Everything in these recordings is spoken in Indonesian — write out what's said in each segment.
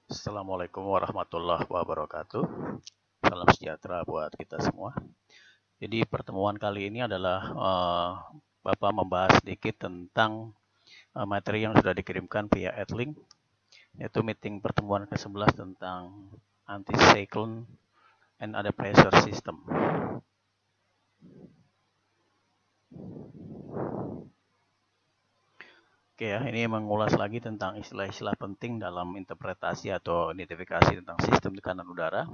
Assalamualaikum warahmatullahi wabarakatuh. Salam sejahtera buat kita semua. Jadi pertemuan kali ini adalah Bapak membahas sedikit tentang materi yang sudah dikirimkan via Adlink, yaitu meeting pertemuan ke-11 tentang anti-cyclone and other pressure system. Oke ya, ini mengulas lagi tentang istilah-istilah penting dalam interpretasi atau identifikasi tentang sistem tekanan udara.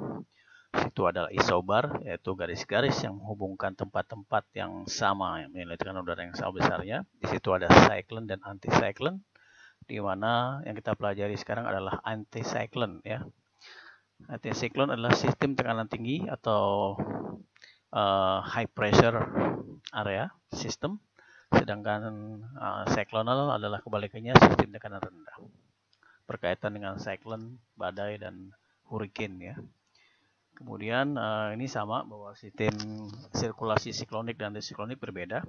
Itu adalah isobar, yaitu garis-garis yang menghubungkan tempat-tempat yang sama, nilai tekanan udara yang sama besarnya. Di situ ada cyclone dan anticyclone, di mana yang kita pelajari sekarang adalah anticyclone ya. Anticyclone adalah sistem tekanan tinggi atau high pressure area system, sedangkan cyclonal adalah kebalikannya, sistem tekanan rendah. Berkaitan dengan cyclone, badai, dan hurricane ya. Kemudian ini sama bahwa sistem sirkulasi siklonik dan antisiklonik berbeda.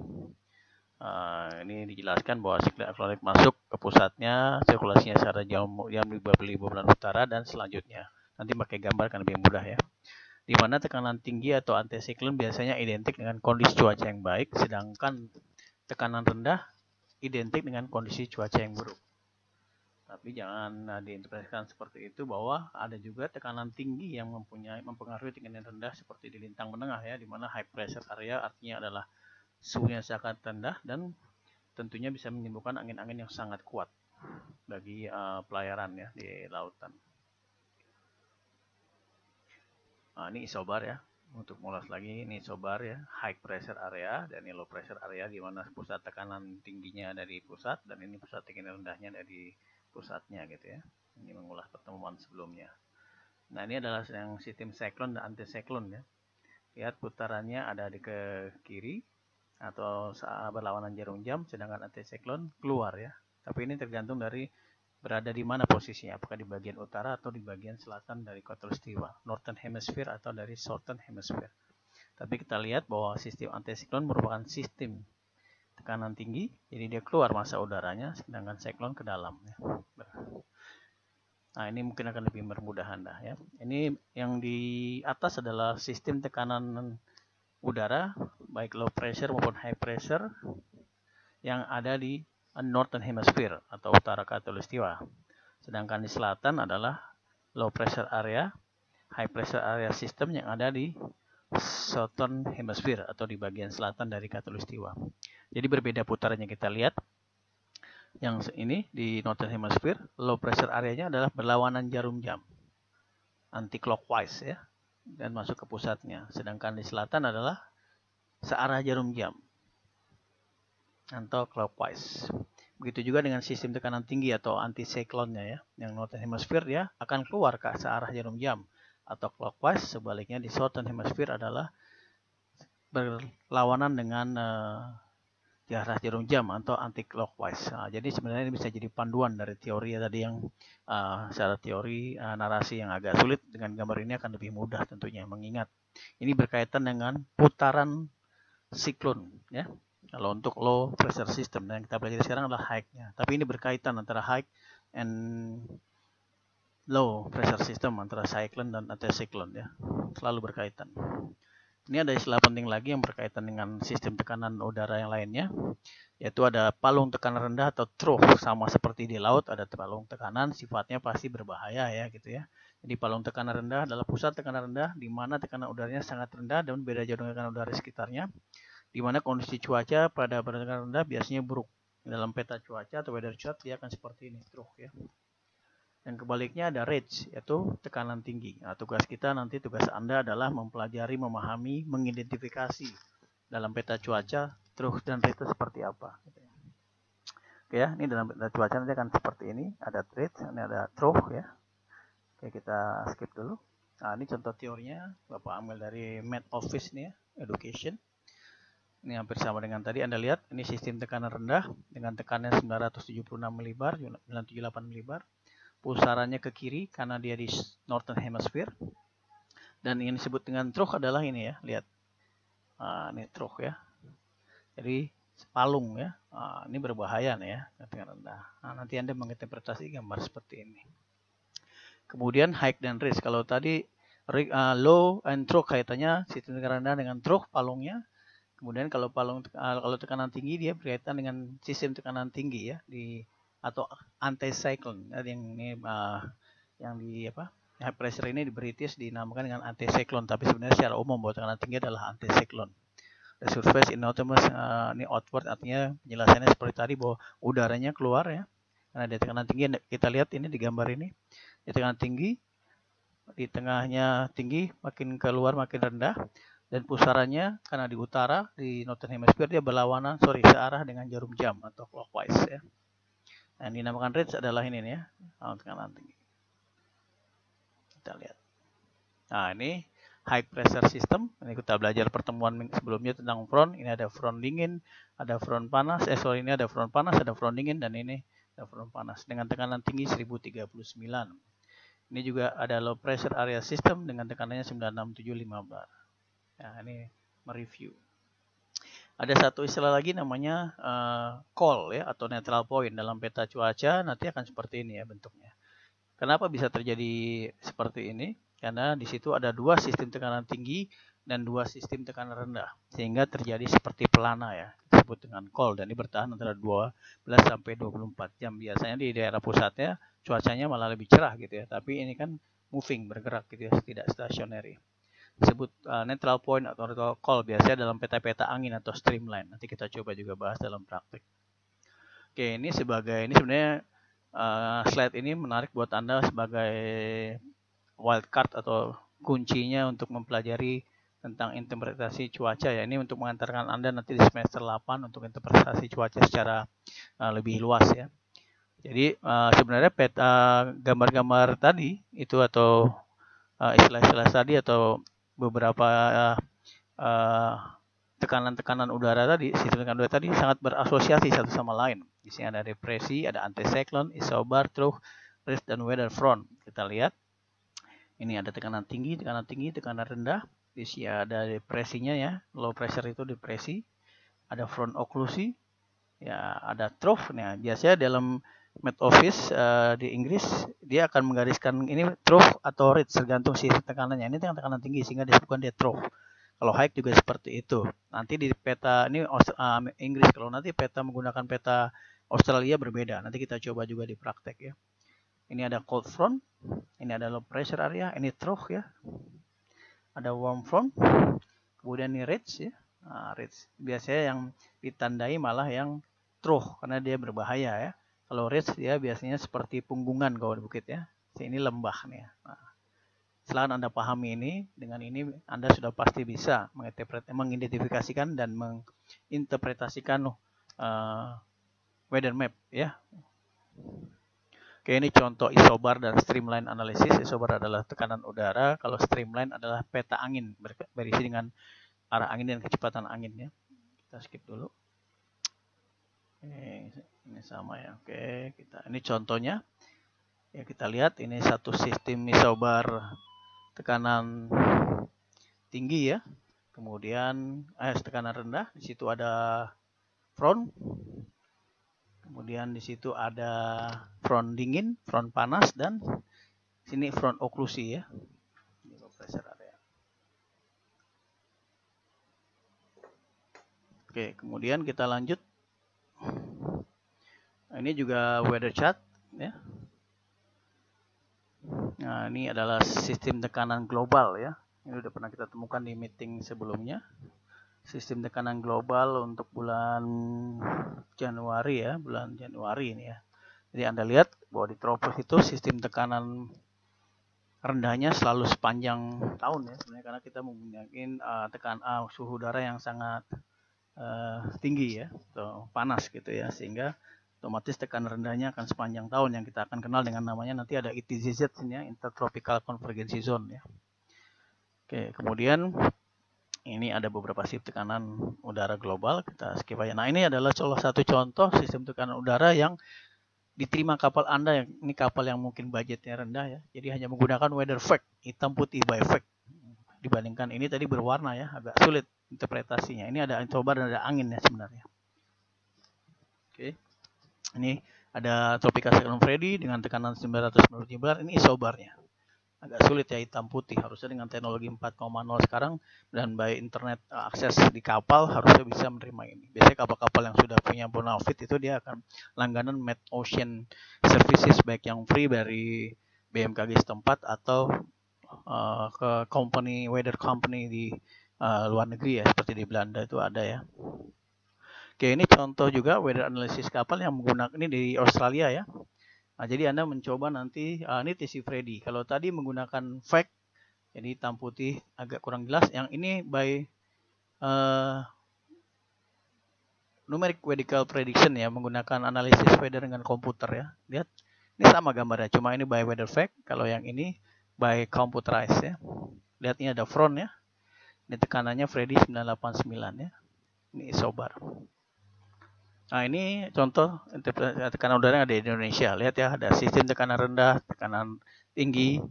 Ini dijelaskan bahwa siklonik masuk ke pusatnya, sirkulasinya secara jam di bulan utara dan selanjutnya. Nanti pakai gambar akan lebih mudah ya. Di mana tekanan tinggi atau antisiklon biasanya identik dengan kondisi cuaca yang baik, sedangkan tekanan rendah identik dengan kondisi cuaca yang buruk. Tapi jangan diinterpretasikan seperti itu, bahwa ada juga tekanan tinggi yang mempengaruhi tekanan rendah seperti di lintang menengah ya, di mana high pressure area artinya adalah suhunya sangat rendah dan tentunya bisa menimbulkan angin-angin yang sangat kuat bagi pelayaran ya di lautan. Nah, ini isobar ya. Untuk mengulas lagi, ini isobar ya, high pressure area dan low pressure area, di mana pusat tekanan tingginya dari pusat dan ini pusat tekanan rendahnya dari pusatnya gitu ya. Ini mengulas pertemuan sebelumnya. Nah, ini adalah yang sistem cyclone dan anticyclone ya. Lihat putarannya ada di ke kiri atau berlawanan jarum jam, sedangkan anticyclone keluar ya. Tapi ini tergantung dari berada di mana posisinya, apakah di bagian utara atau di bagian selatan dari khatulistiwa, Northern Hemisphere atau dari Southern Hemisphere. Tapi kita lihat bahwa sistem antisiklon merupakan sistem tekanan tinggi, jadi dia keluar massa udaranya, sedangkan siklon ke dalam. Nah, ini mungkin akan lebih mempermudah Anda ya. Ini yang di atas adalah sistem tekanan udara, baik low pressure maupun high pressure, yang ada di Northern Hemisphere atau utara khatulistiwa. Sedangkan di selatan adalah low pressure area, high pressure area system yang ada di Southern Hemisphere atau di bagian selatan dari khatulistiwa. Jadi berbeda putarannya. Kita lihat yang ini di Northern Hemisphere, low pressure areanya adalah berlawanan jarum jam, anti clockwise ya, dan masuk ke pusatnya. Sedangkan di selatan adalah searah jarum jam atau clockwise. Begitu juga dengan sistem tekanan tinggi atau anticyclone-nya ya, yang Northern Hemisphere ya akan keluar ke searah jarum jam atau clockwise. Sebaliknya di Southern Hemisphere adalah berlawanan dengan di arah jarum jam atau anti-clockwise. Nah, jadi sebenarnya ini bisa jadi panduan dari teori ya, tadi yang secara teori narasi yang agak sulit, dengan gambar ini akan lebih mudah tentunya mengingat. Ini berkaitan dengan putaran siklon ya. Kalau untuk low pressure system yang kita pelajari sekarang adalah high-nya. Tapi ini berkaitan antara high and low pressure system, antara cyclone dan anticyclone ya. Selalu berkaitan. Ini ada istilah penting lagi yang berkaitan dengan sistem tekanan udara yang lainnya, yaitu ada palung tekanan rendah atau trough. Sama seperti di laut, ada palung tekanan, sifatnya pasti berbahaya ya gitu ya. Jadi palung tekanan rendah adalah pusat tekanan rendah di mana tekanan udaranya sangat rendah dan beda jauh dengan tekanan udara sekitarnya, di mana kondisi cuaca pada tekanan rendah biasanya buruk. Dalam peta cuaca atau weather chart dia akan seperti ini, trough ya. Dan kebaliknya ada range, yaitu tekanan tinggi. Nah, tugas Anda adalah mempelajari, memahami, mengidentifikasi dalam peta cuaca trough dan range itu seperti apa. Oke ya, ini dalam peta cuaca nanti akan seperti ini, ada range, ini ada trough ya. Oke, kita skip dulu. Nah, ini contoh teorinya, Bapak ambil dari Med Office nih ya, Education. Ini hampir sama dengan tadi. Anda lihat, ini sistem tekanan rendah dengan tekanan 976 milibar, 978 milibar. Pusarannya ke kiri karena dia di Northern Hemisphere. Dan yang disebut dengan trough adalah ini ya, lihat. Ini trough ya. Jadi palung ya. Ini berbahaya nih ya, tekanan rendah. Nanti Anda menginterpretasi gambar seperti ini. Kemudian high dan raise. Kalau tadi low and stroke kaitannya sistem tekanan rendah dengan stroke palungnya. Kemudian kalau kalau tekanan tinggi dia berkaitan dengan sistem tekanan tinggi ya atau anticyclone. Yang di high pressure ini di British dinamakan dengan anticyclone, tapi sebenarnya secara umum bahwa tekanan tinggi adalah anticyclone. The surface in autonomous ini outward, artinya penjelasannya seperti tadi bahwa udaranya keluar ya. Karena di tekanan tinggi kita lihat ini di gambar ini. Di tekanan tinggi, di tengahnya tinggi, makin keluar makin rendah. Dan pusarannya karena di utara, di Northern Hemisphere dia berlawanan, searah dengan jarum jam atau clockwise ya. Nah, yang dinamakan range adalah ini nih ya, tekanan tinggi. Kita lihat. Nah, ini high pressure system. Ini kita belajar pertemuan sebelumnya tentang front. Ini ada front dingin, ada front panas. Ini ada front panas, ada front dingin, dan ini ada front panas dengan tekanan tinggi 1039. Ini juga ada low pressure area system dengan tekanannya 96715 bar. Nah, ini mereview. Ada satu istilah lagi namanya call ya, atau neutral point. Dalam peta cuaca nanti akan seperti ini ya bentuknya. Kenapa bisa terjadi seperti ini? Karena di situ ada dua sistem tekanan tinggi dan dua sistem tekanan rendah, sehingga terjadi seperti pelana ya, disebut dengan call, dan ini bertahan antara 12 sampai 24 jam. Biasanya di daerah pusatnya cuacanya malah lebih cerah gitu ya, tapi ini kan moving, bergerak gitu ya, tidak stationary. Disebut neutral point atau neutral call biasanya dalam peta-peta angin atau streamline. Nanti kita coba juga bahas dalam praktik. Oke, ini sebenarnya slide ini menarik buat Anda sebagai wildcard atau kuncinya untuk mempelajari tentang interpretasi cuaca ya. Ini untuk mengantarkan Anda nanti di semester 8 untuk interpretasi cuaca secara lebih luas ya. Jadi sebenarnya peta gambar-gambar tadi itu atau istilah-istilah tadi atau beberapa tekanan-tekanan udara tadi, sistem tekanan udara tadi sangat berasosiasi satu sama lain. Di sini ada depresi, ada anticyclone, isobar, trough, ridge, dan weather front. Kita lihat, ini ada tekanan tinggi, tekanan rendah. Di sini ada depresinya ya, low pressure itu depresi. Ada front occlusi, ya ada trough. Nah, biasanya dalam Met Office di Inggris dia akan menggariskan ini trough atau ridge tergantung sistem tekanannya. Ini tekanan tinggi sehingga disebutkan dia trough. Kalau high juga seperti itu. Nanti di peta ini Inggris, kalau nanti peta menggunakan peta Australia berbeda. Nanti kita coba juga di praktek ya. Ini ada cold front, ini ada low pressure area, ini trough ya. Ada warm front, kemudian ini ridge ya. Nah, ridge biasanya yang ditandai malah yang trough karena dia berbahaya ya. Kalau ridge dia biasanya seperti punggungan kalau di bukit ya. Ini lembah nih. Nah, setelah Anda pahami ini, dengan ini Anda sudah pasti bisa mengidentifikasikan dan menginterpretasikan weather map ya. Oke, ini contoh isobar dan streamline analisis. Isobar adalah tekanan udara, kalau streamline adalah peta angin berisi dengan arah angin dan kecepatan angin ya. Kita skip dulu. Ini sama ya. Oke, ini contohnya. Ya, kita lihat ini satu sistem isobar tekanan tinggi ya. Kemudian tekanan rendah, di situ ada front. Kemudian di situ ada front dingin, front panas, dan sini front oklusi ya. Ini low pressure area. Oke, kemudian kita lanjut. Ini juga weather chart ya. Nah, ini adalah sistem tekanan global ya. Ini udah pernah kita temukan di meeting sebelumnya. Sistem tekanan global untuk bulan Januari ya, bulan Januari ini ya. Jadi Anda lihat bahwa di tropos itu sistem tekanan rendahnya selalu sepanjang tahun ya, sebenarnya karena kita mempunyai tekanan suhu udara yang sangat tinggi ya, atau panas gitu ya, sehingga otomatis tekanan rendahnya akan sepanjang tahun yang kita akan kenal dengan namanya nanti ada ITZZ ini ya, Intertropical Convergence Zone ya. Oke, kemudian ini ada beberapa sistem tekanan udara global, kita skip aja. Nah, ini adalah salah satu contoh sistem tekanan udara yang diterima kapal Anda, ini kapal yang mungkin budgetnya rendah ya. Jadi hanya menggunakan weather fact, hitam putih by fact. Dibandingkan ini tadi berwarna ya, agak sulit interpretasinya. Ini ada isobar dan ada angin ya sebenarnya. Oke. Ini Ada Tropika Cyclone Freddy dengan tekanan 900 mbar, ini isobarnya. Agak sulit ya, hitam putih, harusnya dengan teknologi 4.0 sekarang dan by internet akses di kapal harusnya bisa menerima ini. Biasanya kapal-kapal yang sudah punya bonafide itu dia akan langganan Med Ocean Services, baik yang free dari BMKG setempat atau ke weather company di luar negeri ya, seperti di Belanda itu ada ya. Oke, ini contoh juga weather analysis kapal yang menggunakan ini di Australia ya. Nah, jadi Anda mencoba nanti, ini TC Freddy. Kalau tadi menggunakan fact, jadi hitam putih agak kurang jelas. Yang ini by numeric weather prediction ya, menggunakan analisis weather dengan komputer ya. Lihat, ini sama gambarnya, cuma ini by weather fact. Kalau yang ini by computerized ya. Lihat ini ada front ya. Ini tekanannya Freddy 989 ya. Ini isobar. Nah, ini contoh tekanan udara yang ada di Indonesia. Lihat ya, ada sistem tekanan rendah, tekanan tinggi,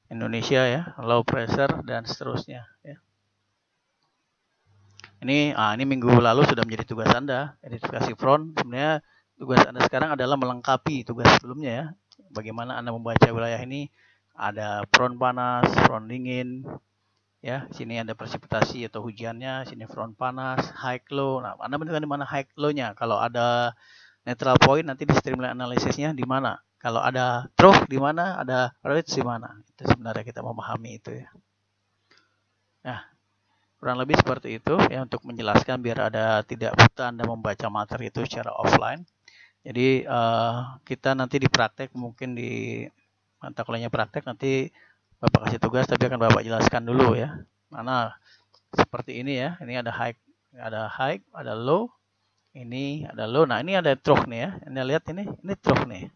Indonesia ya, low pressure, dan seterusnya. Ya. Ini minggu lalu sudah menjadi tugas Anda, identifikasi front. Sebenarnya tugas Anda sekarang adalah melengkapi tugas sebelumnya ya. Bagaimana Anda membaca wilayah ini, ada front panas, front dingin, ya, sini ada presipitasi atau hujannya, sini front panas, high low. Nah, Anda menentukan di mana high low-nya. Kalau ada neutral point nanti di streamline analisisnya di mana. Kalau ada trough di mana, ada ridge di mana. Itu sebenarnya kita memahami itu ya. Nah, kurang lebih seperti itu ya untuk menjelaskan biar ada tidak buta Anda membaca materi itu secara offline. Jadi kita nanti di praktek, mungkin di mata kuliahnya praktek nanti Bapak kasih tugas, tapi akan Bapak jelaskan dulu ya. Mana seperti ini ya. Ini ada high, ada low. Ini ada low. Nah, ini ada trough nih ya. Anda lihat ini trough nih.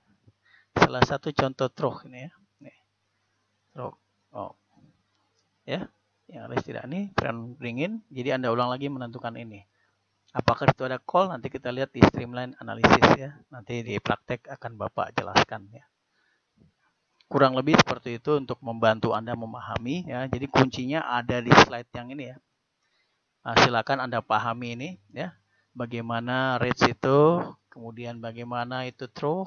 Salah satu contoh trough ini ya. Nih. Trough. Oh. Ya. Yang ada tidak nih front dingin. Jadi Anda ulang lagi menentukan ini. Apakah itu ada call? Nanti kita lihat di streamline analisis ya. Nanti di praktek akan Bapak jelaskan ya. Kurang lebih seperti itu untuk membantu Anda memahami ya. Jadi kuncinya ada di slide yang ini ya. Nah, silakan Anda pahami ini ya. Bagaimana range itu, kemudian bagaimana itu trough,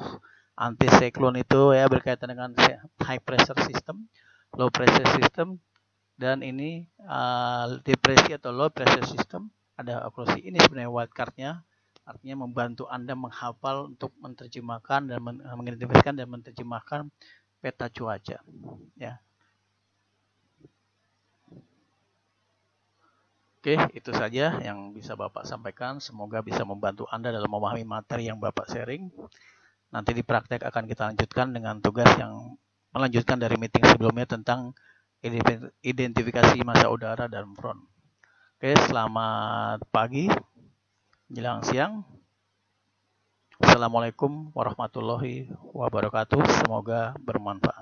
anti-cyclone itu ya berkaitan dengan high pressure system, low pressure system, dan ini depresi atau low pressure system. Ada oklusi. Ini sebenarnya wildcard-nya. Artinya membantu Anda menghafal untuk menerjemahkan dan mengidentifikasikan dan menerjemahkan peta cuaca ya. Oke, itu saja yang bisa Bapak sampaikan. Semoga bisa membantu Anda dalam memahami materi yang Bapak sharing. Nanti di praktek akan kita lanjutkan dengan tugas yang melanjutkan dari meeting sebelumnya tentang identifikasi massa udara dan front. Oke, selamat pagi, menjelang siang. Assalamualaikum warahmatullahi wabarakatuh. Semoga bermanfaat.